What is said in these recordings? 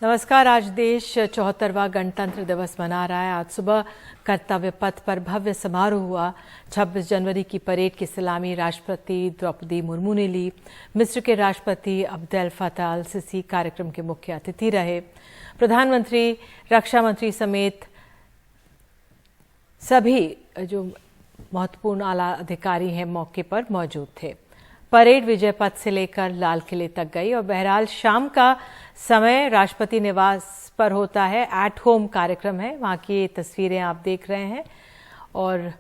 नमस्कार। आज देश 74वां गणतंत्र दिवस मना रहा है। आज सुबह कर्तव्य पथ पर भव्य समारोह हुआ। 26 जनवरी की परेड की सलामी राष्ट्रपति द्रौपदी मुर्मू ने ली। मिस्र के राष्ट्रपति अब्देल फताह अल सिसी कार्यक्रम के मुख्य अतिथि रहे। प्रधानमंत्री, रक्षा मंत्री समेत सभी जो महत्वपूर्ण आला अधिकारी हैं मौके पर मौजूद थे। परेड विजय पथ से लेकर लाल किले तक गई और बहरहाल शाम का समय राष्ट्रपति निवास पर होता है। एट होम कार्यक्रम है, वहाँ की तस्वीरें आप देख रहे हैं। और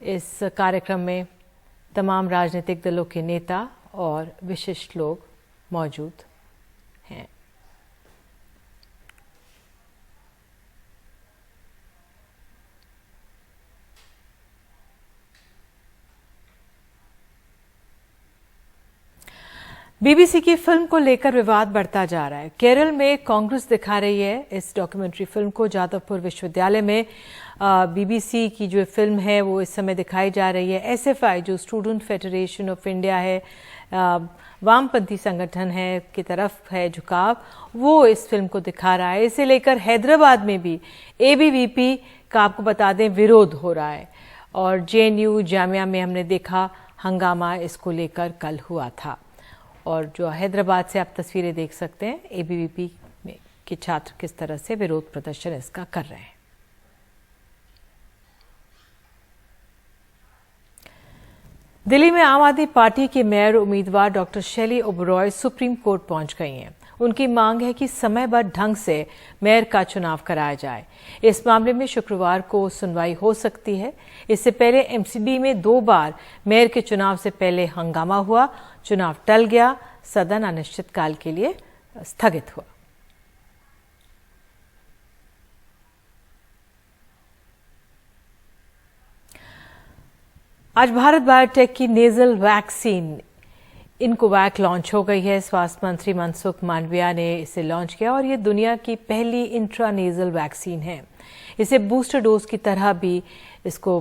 इस कार्यक्रम में तमाम राजनीतिक दलों के नेता और विशिष्ट लोग मौजूद हैं। बीबीसी की फिल्म को लेकर विवाद बढ़ता जा रहा है। केरल में कांग्रेस दिखा रही है इस डॉक्यूमेंट्री फिल्म को। जादवपुर विश्वविद्यालय में बीबीसी की जो फिल्म है वो इस समय दिखाई जा रही है। एसएफआई जो स्टूडेंट फेडरेशन ऑफ इंडिया है, वामपंथी संगठन है की तरफ है झुकाव, वो इस फिल्म को दिखा रहा है। इसे लेकर हैदराबाद में भी एबीवीपी का आपको बता दें विरोध हो रहा है। और जेएनयू जामिया में हमने देखा हंगामा इसको लेकर कल हुआ था। और जो हैदराबाद से आप तस्वीरें देख सकते हैं, एबीवीपी में के छात्र किस तरह से विरोध प्रदर्शन इसका कर रहे हैं। दिल्ली में आम आदमी पार्टी के मेयर उम्मीदवार डॉक्टर शैली ओबरॉय सुप्रीम कोर्ट पहुंच गई हैं। उनकी मांग है कि समयबद्ध ढंग से मेयर का चुनाव कराया जाए। इस मामले में शुक्रवार को सुनवाई हो सकती है। इससे पहले एमसीडी में 2 बार मेयर के चुनाव से पहले हंगामा हुआ। चुनाव टल गया। सदन अनिश्चितकाल के लिए स्थगित हुआ। आज भारत बायोटेक की नेजल वैक्सीन इनकोवैक लॉन्च हो गई है। स्वास्थ्य मंत्री मनसुख मांडविया ने इसे लॉन्च किया और ये दुनिया की पहली इंट्रानेजल वैक्सीन है। इसे बूस्टर डोज की तरह भी इसको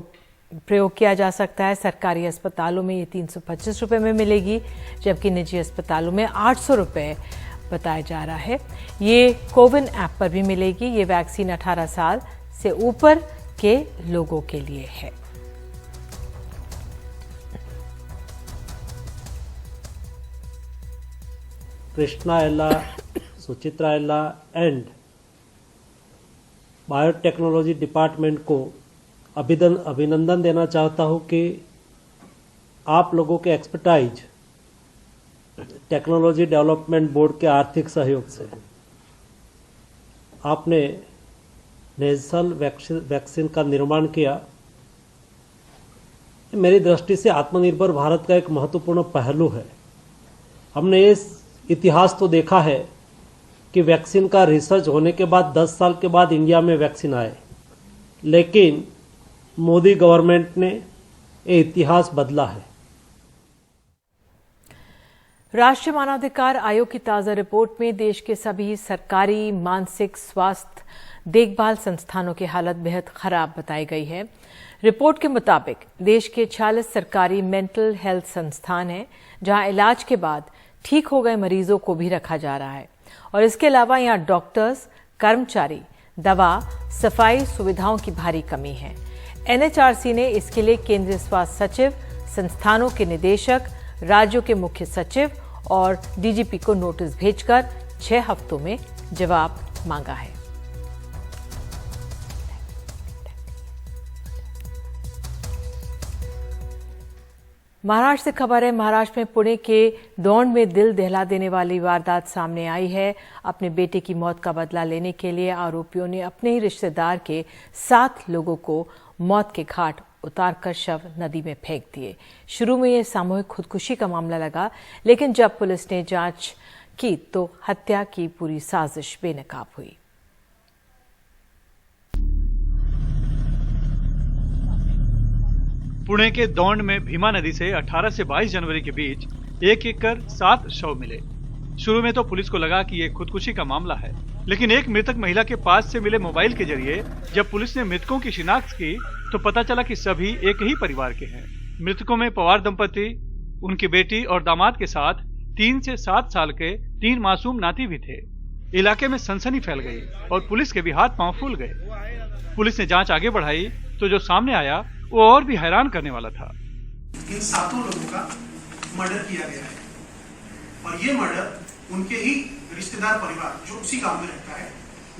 प्रयोग किया जा सकता है। सरकारी अस्पतालों में ये 325 रुपये में मिलेगी, जबकि निजी अस्पतालों में 800 रुपये बताया जा रहा है। ये कोविन ऐप पर भी मिलेगी। ये वैक्सीन 18 साल से ऊपर के लोगों के लिए है। कृष्णा एल्ला, सुचित्रा एल्ला एंड बायोटेक्नोलॉजी डिपार्टमेंट को अभिनंदन देना चाहता हूं कि आप लोगों के एक्सपर्टाइज टेक्नोलॉजी डेवलपमेंट बोर्ड के आर्थिक सहयोग से आपने नेजल वैक्सीन का निर्माण किया। मेरी दृष्टि से आत्मनिर्भर भारत का एक महत्वपूर्ण पहलू है। हमने इस इतिहास तो देखा है कि वैक्सीन का रिसर्च होने के बाद 10 साल के बाद इंडिया में वैक्सीन आए, लेकिन मोदी गवर्नमेंट ने ये इतिहास बदला है। राष्ट्रीय मानवाधिकार आयोग की ताजा रिपोर्ट में देश के सभी सरकारी मानसिक स्वास्थ्य देखभाल संस्थानों की हालत बेहद खराब बताई गई है। रिपोर्ट के मुताबिक देश के 46 सरकारी मेंटल हेल्थ संस्थान हैं, जहां इलाज के बाद ठीक हो गए मरीजों को भी रखा जा रहा है। और इसके अलावा यहां डॉक्टर्स, कर्मचारी, दवा, सफाई सुविधाओं की भारी कमी है। एनएचआरसी ने इसके लिए केंद्रीय स्वास्थ्य सचिव, संस्थानों के निदेशक, राज्यों के मुख्य सचिव और डीजीपी को नोटिस भेजकर 6 हफ्तों में जवाब मांगा है। महाराष्ट्र से खबर है। महाराष्ट्र में पुणे के दौंड में दिल दहला देने वाली वारदात सामने आई है। अपने बेटे की मौत का बदला लेने के लिए आरोपियों ने अपने ही रिश्तेदार के 7 लोगों को मौत के घाट उतारकर शव नदी में फेंक दिए। शुरू में यह सामूहिक खुदकुशी का मामला लगा, लेकिन जब पुलिस ने जांच की तो हत्या की पूरी साजिश बेनकाब हुई। पुणे के दौंड में भीमा नदी से 18 से 22 जनवरी के बीच एक कर 7 शव मिले। शुरू में तो पुलिस को लगा कि ये खुदकुशी का मामला है, लेकिन एक मृतक महिला के पास से मिले मोबाइल के जरिए जब पुलिस ने मृतकों की शिनाख्त की तो पता चला कि सभी एक ही परिवार के हैं। मृतकों में पवार दंपति, उनकी बेटी और दामाद के साथ 3 से 7 साल के 3 मासूम नाती भी थे। इलाके में सनसनी फैल गई और पुलिस के भी हाथ पांव फूल गए। पुलिस ने जांच आगे बढ़ाई तो जो सामने आया वो और भी हैरान करने वाला था। इन 7 लोगों का मर्डर किया गया है और ये मर्डर उनके ही रिश्तेदार परिवार जो उसी गांव में रहता है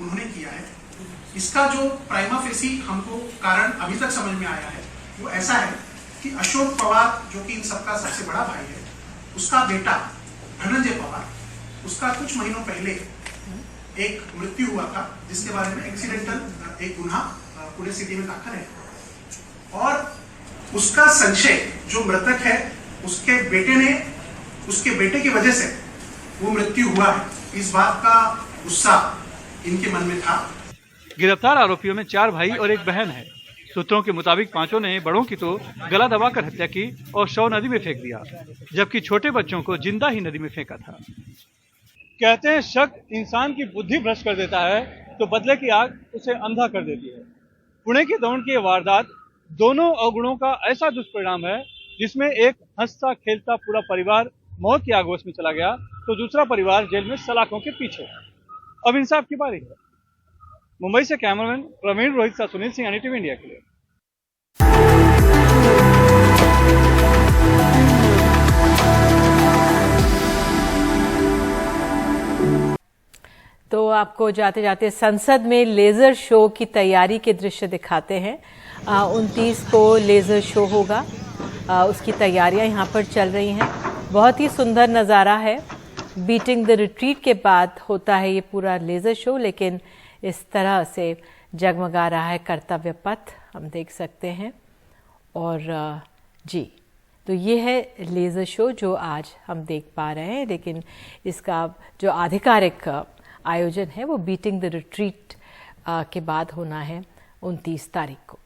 उन्होंने किया है। इसका जो प्राइमा फेसी हमको कारण अभी तक समझ में आया है वो ऐसा है कि अशोक पवार जो कि इन सबका सबसे बड़ा भाई है, उसका बेटा धनंजय पवार, उसका कुछ महीनों पहले एक मृत्यु हुआ था जिसके बारे में एक्सीडेंटल एक गुन्हा पुणे सिटी में दाखिल है और उसका संशय जो मृतक है उसके बेटे ने, उसके बेटे की वजह से वो मृत्यु हुआ है, इस बात का गुस्सा इनके मन में था। गिरफ्तार आरोपियों में 4 भाई और 1 बहन है। सूत्रों के मुताबिक पांचों ने बड़ों की तो गला दबाकर हत्या की और शव नदी में फेंक दिया, जबकि छोटे बच्चों को जिंदा ही नदी में फेंका था। कहते हैं शक इंसान की बुद्धि भ्रष्ट कर देता है तो बदले की आग उसे अंधा कर देती है। पुणे के दौड़ की यह वारदात दोनों अवगुणों का ऐसा दुष्परिणाम है जिसमें एक हंसता खेलता पूरा परिवार मौत की आगोश में चला गया तो दूसरा परिवार जेल में सलाखों के पीछे। अब इंसाफ की बारी है। मुंबई से कैमरामैन प्रवीण रोहित साथ सुनील सिंह, NDTV इंडिया के लिए। तो आपको जाते जाते संसद में लेजर शो की तैयारी के दृश्य दिखाते हैं। 29 को लेजर शो होगा, उसकी तैयारियां यहाँ पर चल रही हैं। बहुत ही सुंदर नज़ारा है। बीटिंग द रिट्रीट के बाद होता है ये पूरा लेजर शो, लेकिन इस तरह से जगमगा रहा है कर्तव्य पथ, हम देख सकते हैं। और जी, तो ये है लेजर शो जो आज हम देख पा रहे हैं, लेकिन इसका जो आधिकारिक आयोजन है वो बीटिंग द रिट्रीट के बाद होना है 29 तारीख को।